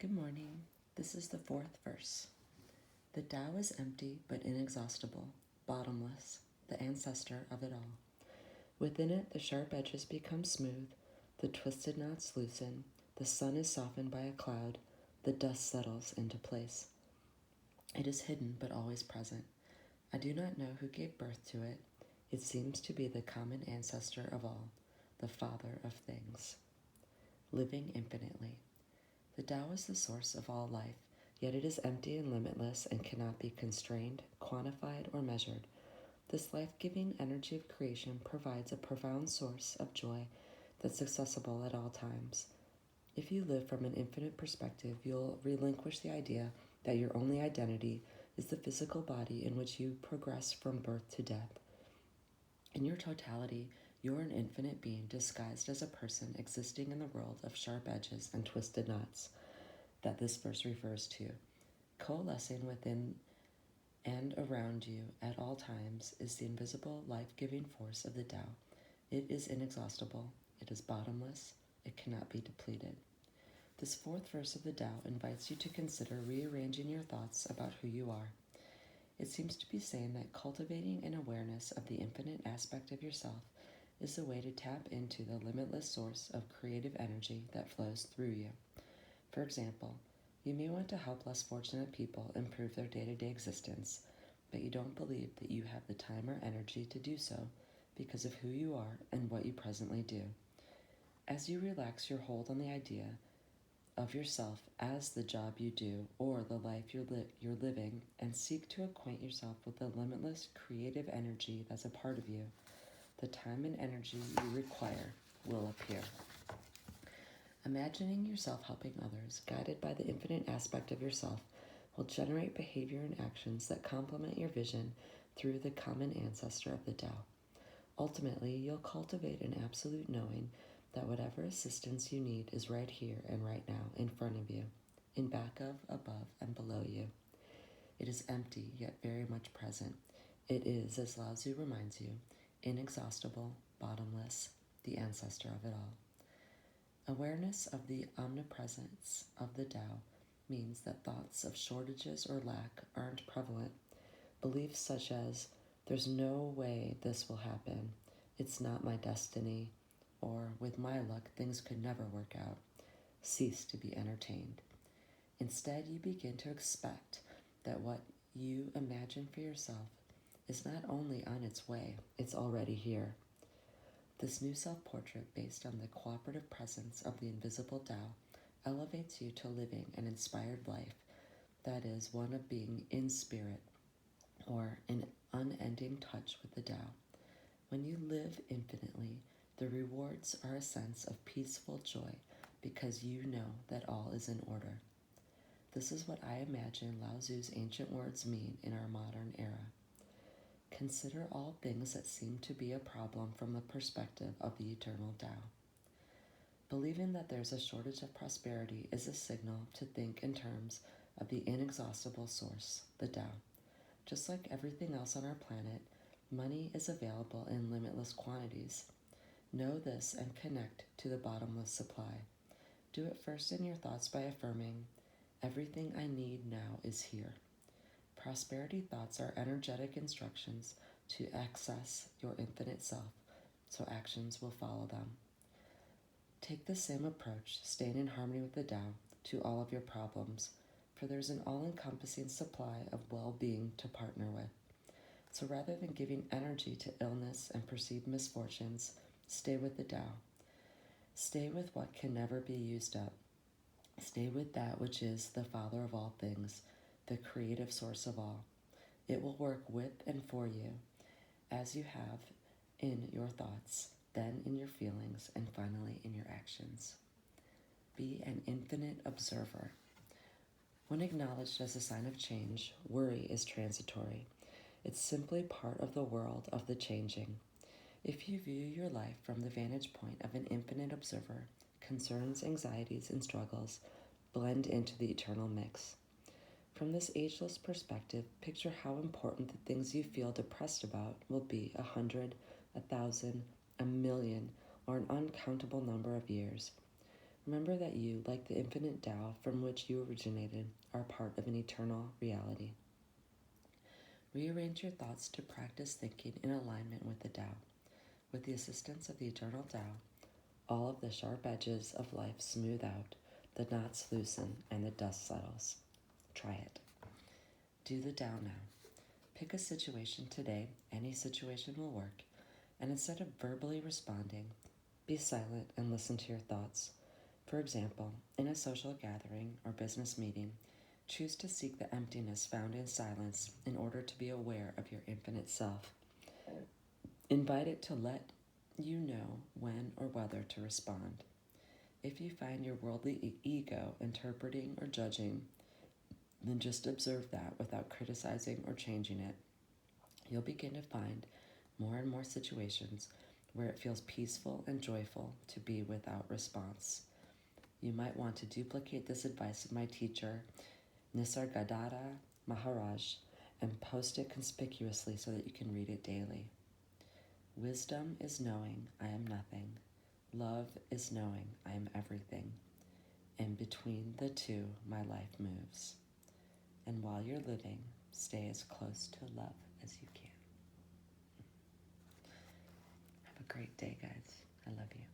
Good morning. This is the fourth verse. The Tao is empty but inexhaustible, bottomless, the ancestor of it all. Within it, the sharp edges become smooth, the twisted knots loosen, the sun is softened by a cloud, the dust settles into place. It is hidden but always present. I do not know who gave birth to it. It seems to be the common ancestor of all, the father of things. Living infinitely. The Tao is the source of all life, yet it is empty and limitless and cannot be constrained, quantified, or measured. This life-giving energy of creation provides a profound source of joy that's accessible at all times. If you live from an infinite perspective, you'll relinquish the idea that your only identity is the physical body in which you progress from birth to death. In your totality, you're an infinite being disguised as a person existing in the world of sharp edges and twisted knots that this verse refers to. Coalescing within and around you at all times is the invisible, life-giving force of the Tao. It is inexhaustible, it is bottomless, it cannot be depleted. This fourth verse of the Tao invites you to consider rearranging your thoughts about who you are. It seems to be saying that cultivating an awareness of the infinite aspect of yourself is the way to tap into the limitless source of creative energy that flows through you. For example, you may want to help less fortunate people improve their day-to-day existence, but you don't believe that you have the time or energy to do so because of who you are and what you presently do. As you relax your hold on the idea of yourself as the job you do or the life you're living and seek to acquaint yourself with the limitless creative energy that's a part of you, the time and energy you require will appear. Imagining yourself helping others, guided by the infinite aspect of yourself, will generate behavior and actions that complement your vision through the common ancestor of the Tao. Ultimately, you'll cultivate an absolute knowing that whatever assistance you need is right here and right now, in front of you, in back of, above, and below you. It is empty, yet very much present. It is, as Lao Tzu reminds you, inexhaustible, bottomless, the ancestor of it all. Awareness of the omnipresence of the Tao means that thoughts of shortages or lack aren't prevalent. Beliefs such as, there's no way this will happen, it's not my destiny, or with my luck things could never work out, cease to be entertained. Instead, you begin to expect that what you imagine for yourself is not only on its way, it's already here. This new self-portrait, based on the cooperative presence of the invisible Tao, elevates you to living an inspired life that is one of being in spirit, or in unending touch with the Tao. When you live infinitely, the rewards are a sense of peaceful joy because you know that all is in order. This is what I imagine Lao Tzu's ancient words mean in our modern era. Consider all things that seem to be a problem from the perspective of the eternal Tao. Believing that there's a shortage of prosperity is a signal to think in terms of the inexhaustible source, the Tao. Just like everything else on our planet, money is available in limitless quantities. Know this and connect to the bottomless supply. Do it first in your thoughts by affirming, everything I need now is here. Prosperity thoughts are energetic instructions to access your infinite self, so actions will follow them. Take the same approach, staying in harmony with the Tao, to all of your problems, for there's an all-encompassing supply of well-being to partner with. So rather than giving energy to illness and perceived misfortunes, stay with the Tao. Stay with what can never be used up. Stay with that which is the Father of all things, the creative source of all. It will work with and for you, as you have in your thoughts, then in your feelings, and finally in your actions. Be an infinite observer. When acknowledged as a sign of change, worry is transitory. It's simply part of the world of the changing. If you view your life from the vantage point of an infinite observer, concerns, anxieties, and struggles blend into the eternal mix. From this ageless perspective, picture how important the things you feel depressed about will be 100, 1,000, 1,000,000, or an uncountable number of years. Remember that you, like the infinite Tao from which you originated, are part of an eternal reality. Rearrange your thoughts to practice thinking in alignment with the Tao. With the assistance of the eternal Tao, all of the sharp edges of life smooth out, the knots loosen, and the dust settles. Try it. Do the Tao now. Pick a situation today, any situation will work, and instead of verbally responding, be silent and listen to your thoughts. For example, in a social gathering or business meeting, choose to seek the emptiness found in silence in order to be aware of your infinite self. Invite it to let you know when or whether to respond. If you find your worldly ego interpreting or judging, then just observe that without criticizing or changing it. You'll begin to find more and more situations where it feels peaceful and joyful to be without response. You might want to duplicate this advice of my teacher, Nisargadatta Maharaj, and post it conspicuously so that you can read it daily. Wisdom is knowing I am nothing. Love is knowing I am everything. And between the two, my life moves. And while you're living, stay as close to love as you can. Have a great day, guys. I love you.